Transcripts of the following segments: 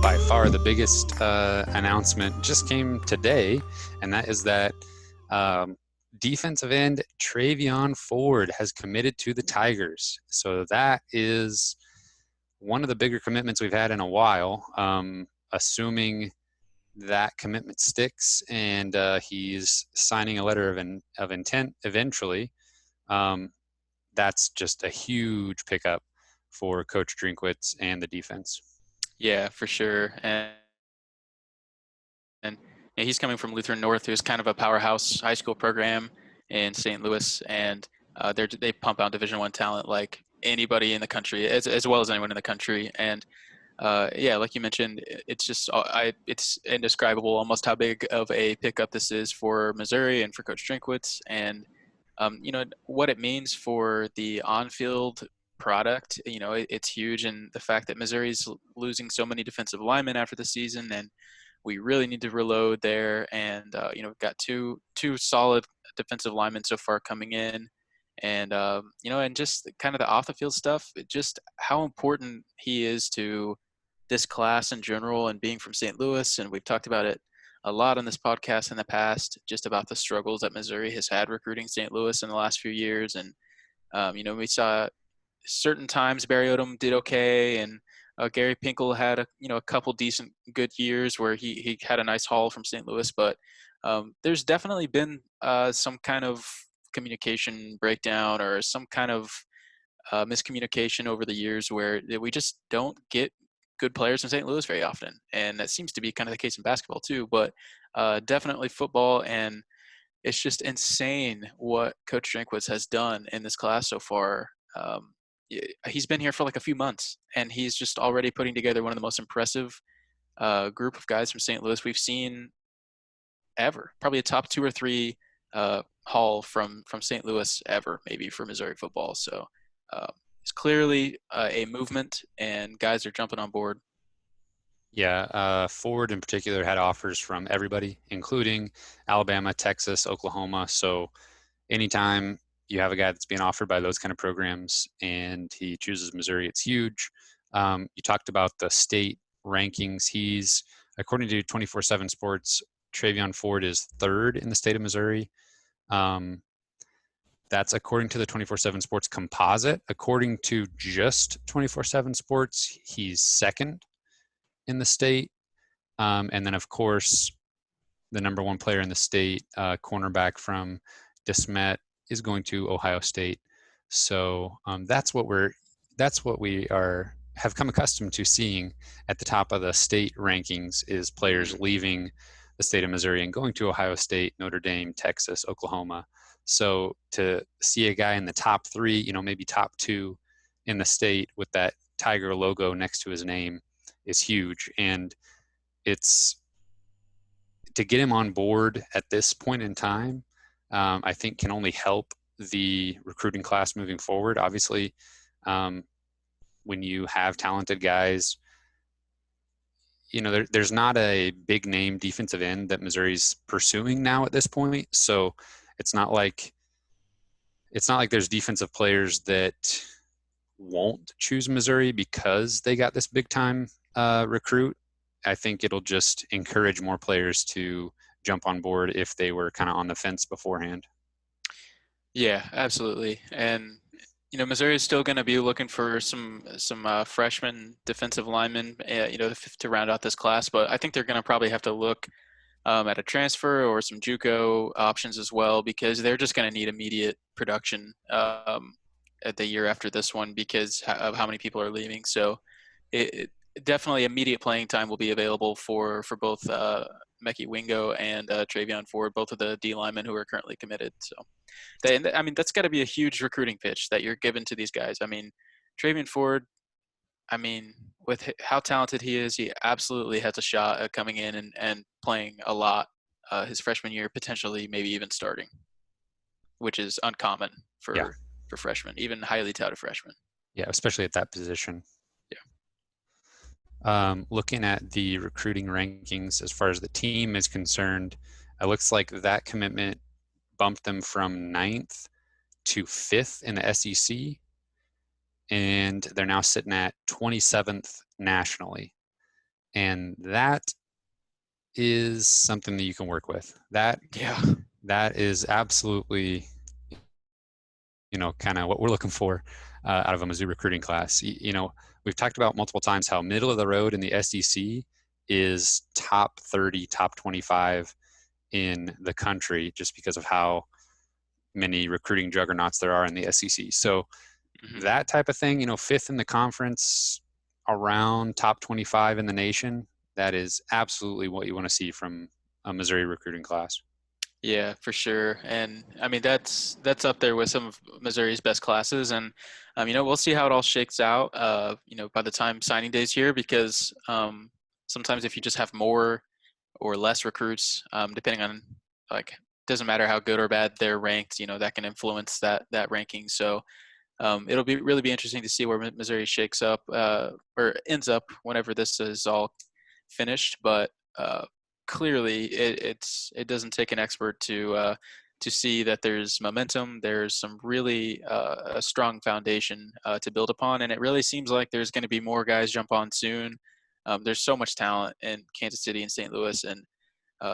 by far the biggest announcement just came today, and that is that defensive end Travion Ford has committed to the Tigers. So that is one of the bigger commitments we've had in a while, assuming that commitment sticks and he's signing a letter of intent eventually. That's just a huge pickup for Coach Drinkwitz and the defense. Yeah, for sure. And yeah, he's coming from Lutheran North, who's kind of a powerhouse high school program in St. Louis, and they pump out Division I talent like anybody in the country, as well as anyone in the country. And yeah, like you mentioned, it's indescribable almost how big of a pickup this is for Missouri and for Coach Drinkwitz, and what it means for the on-field product. It's huge, and the fact that Missouri's losing so many defensive linemen after the season, and we really need to reload there. And we've got two solid defensive linemen so far coming in, and and just kind of the off the field stuff, just how important he is to this class in general, and being from St. Louis. And we've talked about it a lot on this podcast in the past, just about the struggles that Missouri has had recruiting St. Louis in the last few years. And we saw certain times Barry Odom did okay, and Gary Pinkel had a couple decent good years where he had a nice haul from St. Louis, but there's definitely been some kind of communication breakdown or some kind of miscommunication over the years where we just don't get good players from St. Louis very often, and that seems to be kind of the case in basketball too, but definitely football. And it's just insane what Coach Drinkwitz has done in this class so far. He's been here for like a few months, and he's just already putting together one of the most impressive group of guys from St. Louis we've seen ever. Probably a top 2 or 3 haul from St. Louis ever, maybe, for Missouri football. So it's clearly a movement, and guys are jumping on board. Yeah, Ford in particular had offers from everybody, including Alabama, Texas, Oklahoma. So anytime you have a guy that's being offered by those kind of programs and he chooses Missouri, it's huge. You talked about the state rankings. He's, according to 24/7 Sports, Travion Ford is 3rd in the state of Missouri. That's according to the 24/7 Sports composite. According to just 24/7 Sports, he's 2nd in the state. And then, of course, the number 1 player in the state, cornerback from DeSmet, is going to Ohio State. So that's what we have come accustomed to seeing at the top of the state rankings, is players leaving the state of Missouri and going to Ohio State, Notre Dame, Texas, Oklahoma. So to see a guy in the top 3, maybe top 2 in the state with that Tiger logo next to his name is huge. And it's to get him on board at this point in time, I think can only help the recruiting class moving forward. Obviously, when you have talented guys, there's not a big name defensive end that Missouri's pursuing now at this point. So it's not like there's defensive players that won't choose Missouri because they got this big time recruit. I think it'll just encourage more players to jump on board if they were kind of on the fence beforehand. Yeah, absolutely. And Missouri is still going to be looking for some freshman defensive linemen, to round out this class. But I think they're going to probably have to look at a transfer or some JUCO options as well, because they're just going to need immediate production at the year after this one because of how many people are leaving. So it definitely immediate playing time will be available for both Mekhi Wingo and Travion Ford, both of the D linemen who are currently committed. So, that's got to be a huge recruiting pitch that you're giving to these guys. Travion Ford, with how talented he is, he absolutely has a shot at coming in and playing a lot his freshman year, potentially maybe even starting, which is uncommon Yeah. for freshmen, even highly touted freshmen. Yeah, especially at that position. Looking at the recruiting rankings as far as the team is concerned, it looks like that commitment bumped them from 9th to 5th in the SEC, and they're now sitting at 27th nationally. And that is something that you can work with. Yeah. That is absolutely, kind of what we're looking for out of a Mizzou recruiting class. We've talked about multiple times how middle of the road in the SEC is top 30, top 25 in the country, just because of how many recruiting juggernauts there are in the SEC. So Hmm. that type of thing, fifth in the conference, around top 25 in the nation, that is absolutely what you want to see from a Missouri recruiting class. Yeah, for sure. And I mean that's up there with some of Missouri's best classes. And we'll see how it all shakes out. By the time signing day's here, because sometimes if you just have more or less recruits, depending on like doesn't matter how good or bad they're ranked, that can influence that ranking. So it'll be really be interesting to see where Missouri shakes up or ends up whenever this is all finished. But clearly, it doesn't take an expert to see that there's momentum. There's some really a strong foundation to build upon, and it really seems like there's going to be more guys jump on soon. There's so much talent in Kansas City and St. Louis, and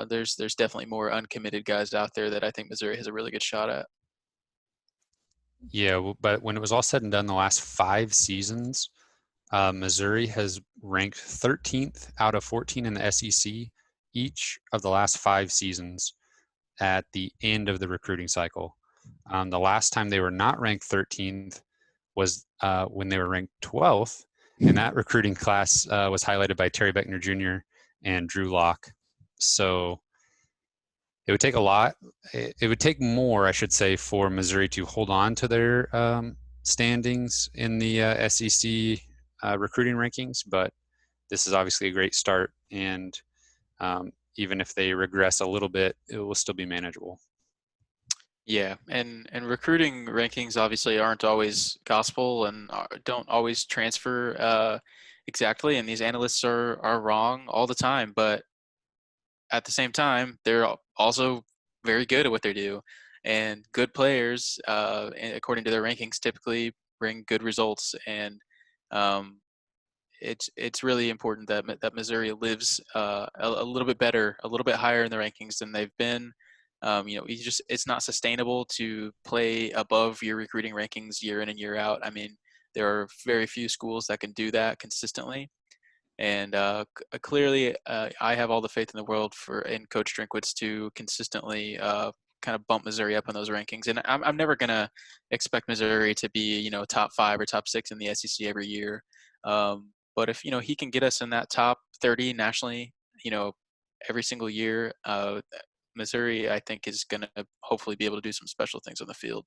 there's definitely more uncommitted guys out there that I think Missouri has a really good shot at. Yeah, but when it was all said and done, the last 5 seasons, Missouri has ranked 13th out of 14 in the SEC each of the last 5 seasons at the end of the recruiting cycle. The last time they were not ranked 13th was when they were ranked 12th, and that recruiting class was highlighted by Terry Beckner Jr. and Drew Lock. So it would take a lot. It would take more, I should say, for Missouri to hold on to their standings in the SEC recruiting rankings. But this is obviously a great start, and even if they regress a little bit, it will still be manageable. Yeah, and recruiting rankings obviously aren't always gospel and don't always transfer exactly. And these analysts are wrong all the time. But at the same time, they're also very good at what they do, and good players, according to their rankings, typically bring good results. And um, it's really important that Missouri lives a little bit better, a little bit higher in the rankings than they've been. It's not sustainable to play above your recruiting rankings year in and year out. I mean, there are very few schools that can do that consistently. And clearly, I have all the faith in the world in Coach Drinkwitz to consistently kind of bump Missouri up in those rankings. And I'm never gonna expect Missouri to be top 5 or top 6 in the SEC every year. But if he can get us in that top 30 nationally, every single year, Missouri I think is gonna hopefully be able to do some special things on the field.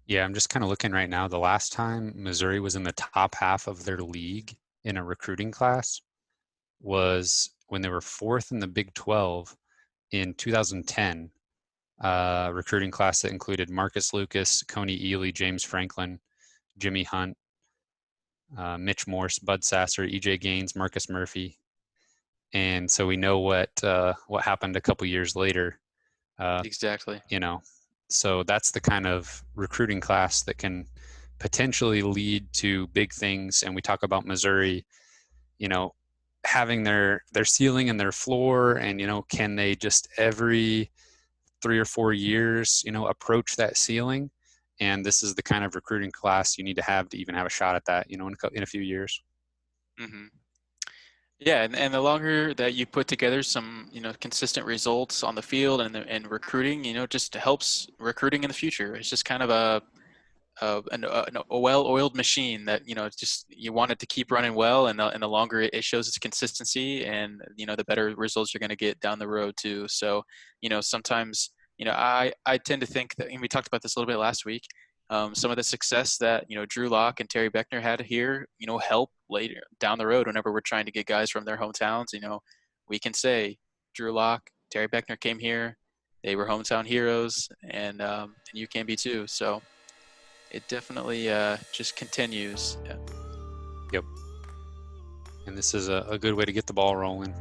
Yeah, I'm just kind of looking right now. The last time Missouri was in the top half of their league in a recruiting class was when they were fourth in the Big 12 in 2010. Recruiting class that included Marcus Lucas, Coney Ely, James Franklin, Jimmy Hunt, Mitch Morse, Bud Sasser, EJ Gaines, Marcus Murphy. And so we know what happened a couple years later. Uh, Exactly. you know, so that's the kind of recruiting class that can potentially lead to big things. And we talk about Missouri, you know, having their ceiling and their floor, and can they just every 3 or 4 years, approach that ceiling? And this is the kind of recruiting class you need to have even have a shot at that, in a few years. Hmm. Yeah, and the longer that you put together some, consistent results on the field and recruiting, just helps recruiting in the future. It's just kind of a well-oiled machine that it's just you want it to keep running well, and the longer it shows its consistency, and the better results you're going to get down the road too. So sometimes I tend to think that, and we talked about this a little bit last week. Some of the success that Drew Lock and Terry Beckner had here, help later down the road whenever we're trying to get guys from their hometowns. We can say Drew Lock, Terry Beckner came here, they were hometown heroes, and you can be too. So it definitely just continues. Yep. And this is a good way to get the ball rolling.